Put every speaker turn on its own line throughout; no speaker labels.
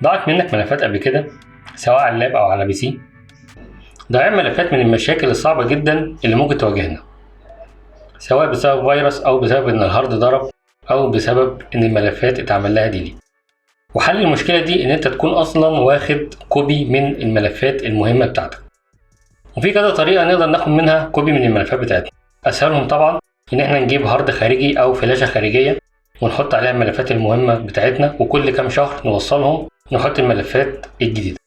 ضاعت منك ملفات قبل كده سواء على اللاب أو على بي سي؟ ضياع الملفات من المشاكل الصعبة جدا اللي ممكن تواجهنا، سواء بسبب فيروس أو بسبب إن الهارد ضرب أو بسبب إن الملفات اتعمل لها ديليت. وحل المشكلة دي إن أنت تكون أصلا واخد كوبي من الملفات المهمة بتاعتك. وفي كذا طريقة نقدر ناخد منها كوبي من الملفات بتاعتنا. أسهلهم طبعا إن إحنا نجيب هارد خارجي أو فلاشة خارجية ونحط عليها الملفات المهمة بتاعتنا، وكل كام شهر نوصلهم نحط الملفات الجديدة.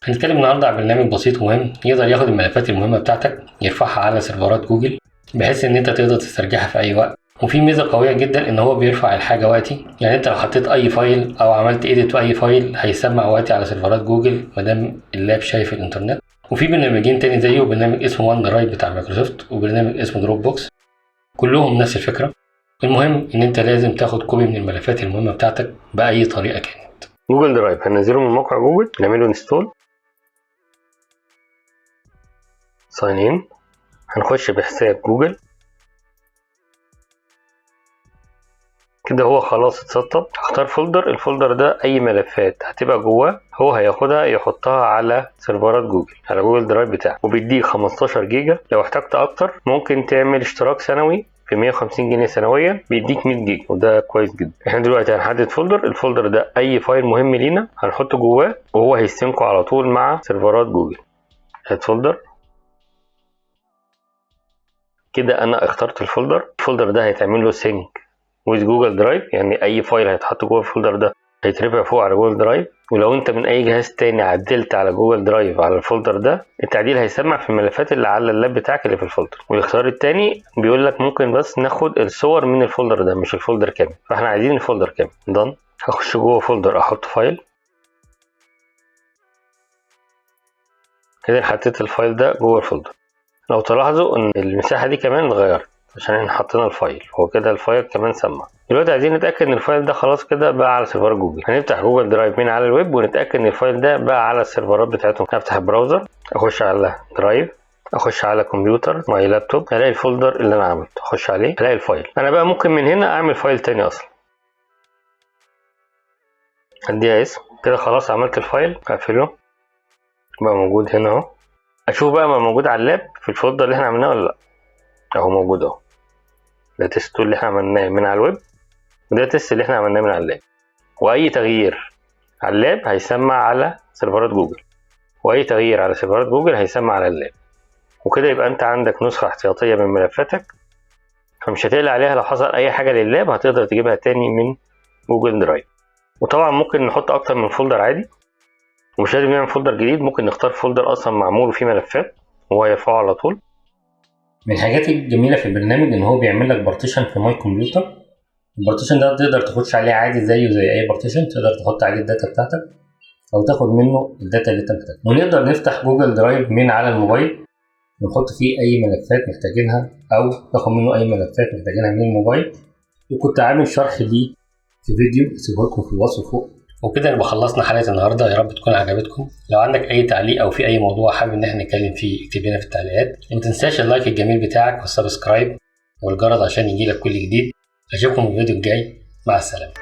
هنتكلم النهاردة عن برنامج بسيط ومهم يقدر ياخد الملفات المهمة بتاعتك يرفعها على سيرفرات جوجل بحيث إن أنت تقدر تسترجعها في أي وقت. وفي ميزة قوية جدا إن هو بيرفع الحاجة وقتي، يعني أنت لو حطيت أي فايل أو عملت إيديت في أي فايل هيسمع وقتي على سيرفرات جوجل مادام اللاب شايف الإنترنت. وفي برنامجين تاني زيه، برنامج اسمه وان درايف بتاع مايكروسوفت وبرنامج اسمه دروب بوكس، كلهم نفس الفكرة. المهم إن أنت لازم تاخد كوبي من الملفات المهمة بتاعتك بأي طريقة كانت.
جوجل درايف هننزله من موقع جوجل، نعمله انستول، ساين ان، هنخش بحساب جوجل كده. هو خلاص اتسطب. هختار فولدر، الفولدر ده اي ملفات هتبقى جواه هو هياخدها يحطها على سيرفرات جوجل، على جوجل درايف بتاعك، وبيديك 15 جيجا. لو احتجت اكتر ممكن تعمل اشتراك سنوي في 150 جنيه سنويا بيديك 100 جيجا، وده كويس جدا. احنا دلوقتي هنحدد فولدر، الفولدر ده اي فايل مهم لينا هنحطه جواه وهو هيسينكه على طول مع سيرفرات جوجل. هات فولدر كده. انا اخترت الفولدر ده هيتعمل له سينك ويز جوجل درايف، يعني اي فايل هيتحط جوه الفولدر ده هيترفع فوق على جوجل درايف. ولو انت من اي جهاز تاني عدلت على جوجل درايف على الفولدر ده، التعديل هيسمع في الملفات اللي على اللاب بتاعك اللي في الفولدر. والاختيار التاني بيقول لك ممكن بس ناخد الصور من الفولدر ده مش الفولدر كامل، فاحنا عايزين الفولدر كامل. دان. هخش جوه فولدر احط فايل كده، حطيت الفايل ده جوه الفولدر. لو تلاحظوا ان المساحه دي كمان اتغيرت عشان احنا حطينا الفايل، هو كده الفايل كمان سمع. دلوقتي عايزين نتاكد ان الفايل ده خلاص كده بقى على سيرفر جوجل. هنفتح جوجل درايف من على الويب ونتاكد ان الفايل ده بقى على السيرفرات بتاعتهم. هفتح البراوزر، اخش على درايف، اخش على كمبيوتر ماي لابتوب، هلاقي الفولدر اللي انا عملته، اخش عليه هلاقي الفايل. انا بقى ممكن من هنا اعمل فايل تاني اصلا، اديها اسم كده. خلاص عملت الفايل، اقفله بقى موجود هنا اهو. اشوف بقى ما موجود على اللاب في الفولدر اللي احنا عملناه ولا لا. اهو موجود اهو. ده تيست اللي احنا عملناه من على الويب، وده تيست اللي احنا عملناه من على اللاب. واي تغيير على اللاب هيسمع على سيرفرات جوجل، واي تغيير على سيرفرات جوجل هيسمع على اللاب. وكده يبقى انت عندك نسخة احتياطية من ملفاتك، فمش هتقلق عليها. لو حصل اي حاجة لللاب هتقدر تجيبها تاني من جوجل درايف. وطبعا ممكن نحط اكتر من فولدر عادي، ومش لازم نعمل فولدر جديد، ممكن نختار فولدر اصلا معمول فيه ملفات وهو يرفعه على طول.
من الحاجات الجميلة في البرنامج إن هو بيعمل لك بارتيشن في ماي كمبيوتر. البارتيشن ده تقدر تخش عليه عادي زيه زي أي بارتيشن، تقدر تحط عليه الداتا بتاعتك أو تاخد منه الداتا اللي أنت محتاجها. ونقدر نفتح جوجل درايف من على الموبايل نحط فيه أي ملفات محتاجينها أو ناخد منه أي ملفات محتاجينها من الموبايل. وكنت عامل شرح ليه في فيديو هسيبه لكم في الوصف فوق. وكده نبقى خلصنا حلقة النهارده، يا رب تكون عجبتكم. لو عندك اي تعليق او في اي موضوع حابب ان احنا نتكلم فيه اكتب لنا في التعليقات. وما تنساش اللايك الجميل بتاعك والسبسكرايب والجرس عشان يجيلك كل جديد. اشوفكم في الفيديو الجاي، مع السلامة.